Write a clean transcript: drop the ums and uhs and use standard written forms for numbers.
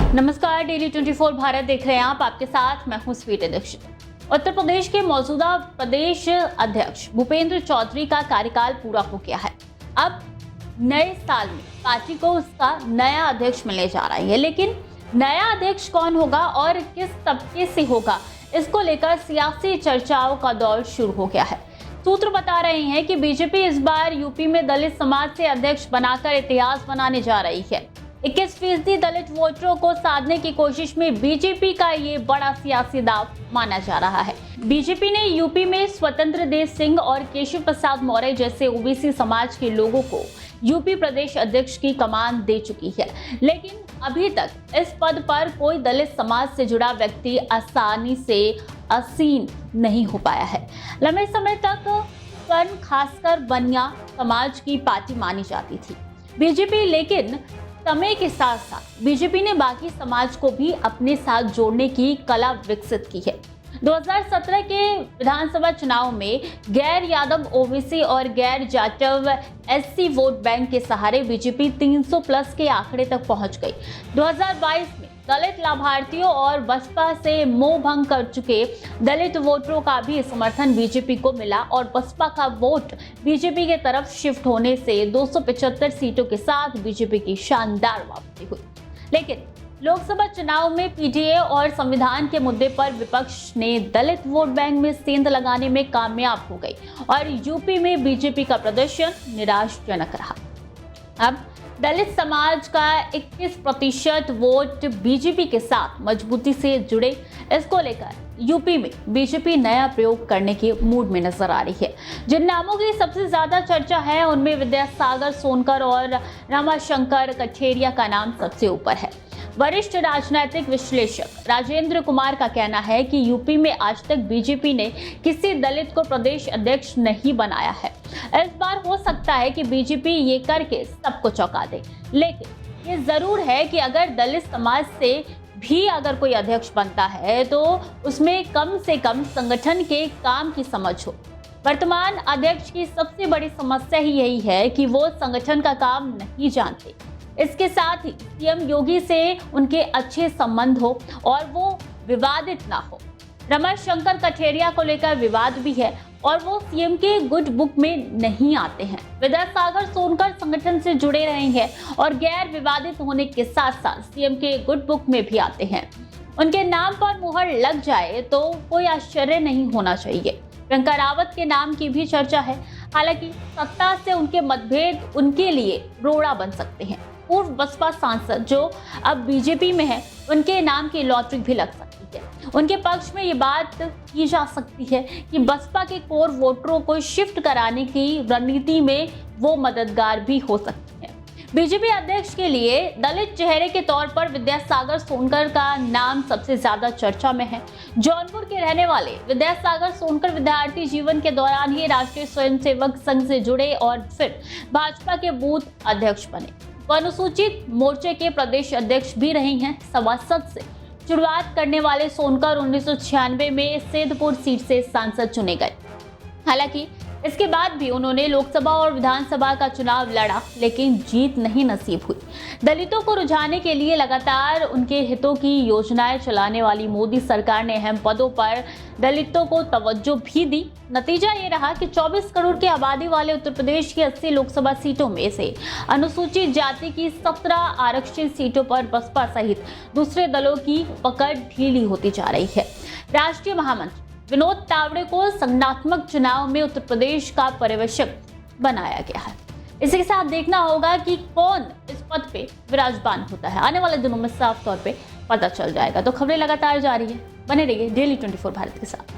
नमस्कार, डेली 24 भारत देख रहे हैं आप। आपके साथ मैं हूं स्वीटी दीक्षित। उत्तर प्रदेश के मौजूदा प्रदेश अध्यक्ष भूपेंद्र चौधरी का कार्यकाल पूरा हो गया है। अब नए साल में पार्टी को उसका नया अध्यक्ष मिलने जा रहा है, लेकिन नया अध्यक्ष कौन होगा और किस तबके से होगा, इसको लेकर सियासी चर्चाओं का दौर शुरू हो गया है। सूत्र बता रहे हैं कि बीजेपी इस बार यूपी में दलित समाज से अध्यक्ष बनाकर इतिहास बनाने जा रही है। 21% दलित वोटरों को साधने की कोशिश में बीजेपी का ये बड़ा सियासी दाव माना जा रहा है। बीजेपी ने यूपी में स्वतंत्र देव सिंह और केशव प्रसाद मौर्य जैसे ओबीसी समाज के लोगों को यूपी प्रदेश अध्यक्ष की कमान दे चुकी है, लेकिन अभी तक इस पद पर कोई दलित समाज से जुड़ा व्यक्ति आसानी से आसीन नहीं हो पाया है। लंबे समय तक स्वर्ण खासकर बनिया समाज की पार्टी मानी जाती थी बीजेपी, लेकिन समय के साथ साथ बीजेपी ने बाकी समाज को भी अपने साथ जोड़ने की कला विकसित की है। 2017 के विधानसभा चुनाव में गैर यादव ओबीसी और गैर जाटव एससी वोट बैंक के सहारे बीजेपी 300 प्लस के आंकड़े तक पहुंच गई। 2022 में दलित लाभार्थियों और बसपा से मोह भंग कर चुके दलित वोटरों का भी समर्थन बीजेपी को मिला और बसपा का वोट बीजेपी के तरफ शिफ्ट होने से 275 सीटों के साथ बीजेपी की शानदार वापसी हुई। लेकिन लोकसभा चुनाव में पीडीए और संविधान के मुद्दे पर विपक्ष ने दलित वोट बैंक में सेंध लगाने में कामयाब हो गई और यूपी में बीजेपी का प्रदर्शन निराशाजनक रहा। अब दलित समाज का 21% वोट बीजेपी के साथ मजबूती से जुड़े, इसको लेकर यूपी में बीजेपी नया प्रयोग करने के मूड में नजर आ रही है। जिन नामों की सबसे ज्यादा चर्चा है उनमें विद्यासागर सोनकर और रमाशंकर कठेरिया का नाम सबसे ऊपर है। वरिष्ठ राजनीतिक विश्लेषक राजेंद्र कुमार का कहना है कि यूपी में आज तक बीजेपी ने किसी दलित को प्रदेश अध्यक्ष नहीं बनाया है। इस बार हो सकता है कि बीजेपी ये करके सबको चौंका दे, लेकिन ये जरूर है कि अगर दलित समाज से भी अगर कोई अध्यक्ष बनता है तो उसमें कम से कम संगठन के काम की समझ हो। वर्तमान अध्यक्ष की सबसे बड़ी समस्या ही यही है कि वो संगठन का काम नहीं जानते। इसके साथ ही सीएम योगी से उनके अच्छे संबंध हो और वो विवादित ना हो। रमाशंकर कठेरिया को लेकर विवाद भी है और वो सीएम के गुड बुक में नहीं आते हैं। विद्यासागर सोनकर संगठन से जुड़े रहे हैं और गैर विवादित होने के साथ साथ सीएम के गुड बुक में भी आते हैं। उनके नाम पर मुहर लग जाए तो कोई आश्चर्य नहीं होना चाहिए। प्रियंका रावत के नाम की भी चर्चा है, हालांकि सत्ता से उनके मतभेद उनके लिए रोड़ा बन सकते हैं। पूर्व बसपा सांसद जो अब बीजेपी में है, उनके नाम की लॉटरी भी लग सकती है। उनके पक्ष में ये बात की जा सकती है कि बसपा के कोर वोटरों को शिफ्ट कराने की रणनीति में वो मददगार भी हो सकती है। बीजेपी अध्यक्ष के लिए दलित चेहरे के तौर पर विद्यासागर सोनकर का नाम सबसे ज्यादा चर्चा में है। जौनपुर के रहने वाले विद्यासागर सोनकर विद्यार्थी जीवन के दौरान ही राष्ट्रीय स्वयंसेवक संघ से जुड़े और फिर भाजपा के बूथ अध्यक्ष बने। वो अनुसूचित मोर्चे के प्रदेश अध्यक्ष भी रही हैं। सभासद से शुरुआत करने वाले सोनकर 1996 में सेधपुर सीट से सांसद चुने गए। हालांकि इसके बाद भी उन्होंने लोकसभा और विधानसभा का चुनाव लड़ा, लेकिन जीत नहीं नसीब हुई। दलितों को रुझाने के लिए लगातार उनके हितों की योजनाएं चलाने वाली मोदी सरकार ने अहम पदों पर दलितों को तवज्जो भी दी। नतीजा ये रहा कि 24 करोड़ की आबादी वाले उत्तर प्रदेश की 80 लोकसभा सीटों में से अनुसूचित जाति की 17 आरक्षित सीटों पर बसपा सहित दूसरे दलों की पकड़ ढीली होती जा रही है। राष्ट्रीय महामंत्री विनोद तावड़े को संगठनात्मक चुनाव में उत्तर प्रदेश का पर्यवेक्षक बनाया गया है। इसी के साथ देखना होगा कि कौन इस पद पे विराजमान होता है। आने वाले दिनों में साफ तौर पे पता चल जाएगा। तो खबरें लगातार जारी है, बने रहिए डेली 24 भारत के साथ।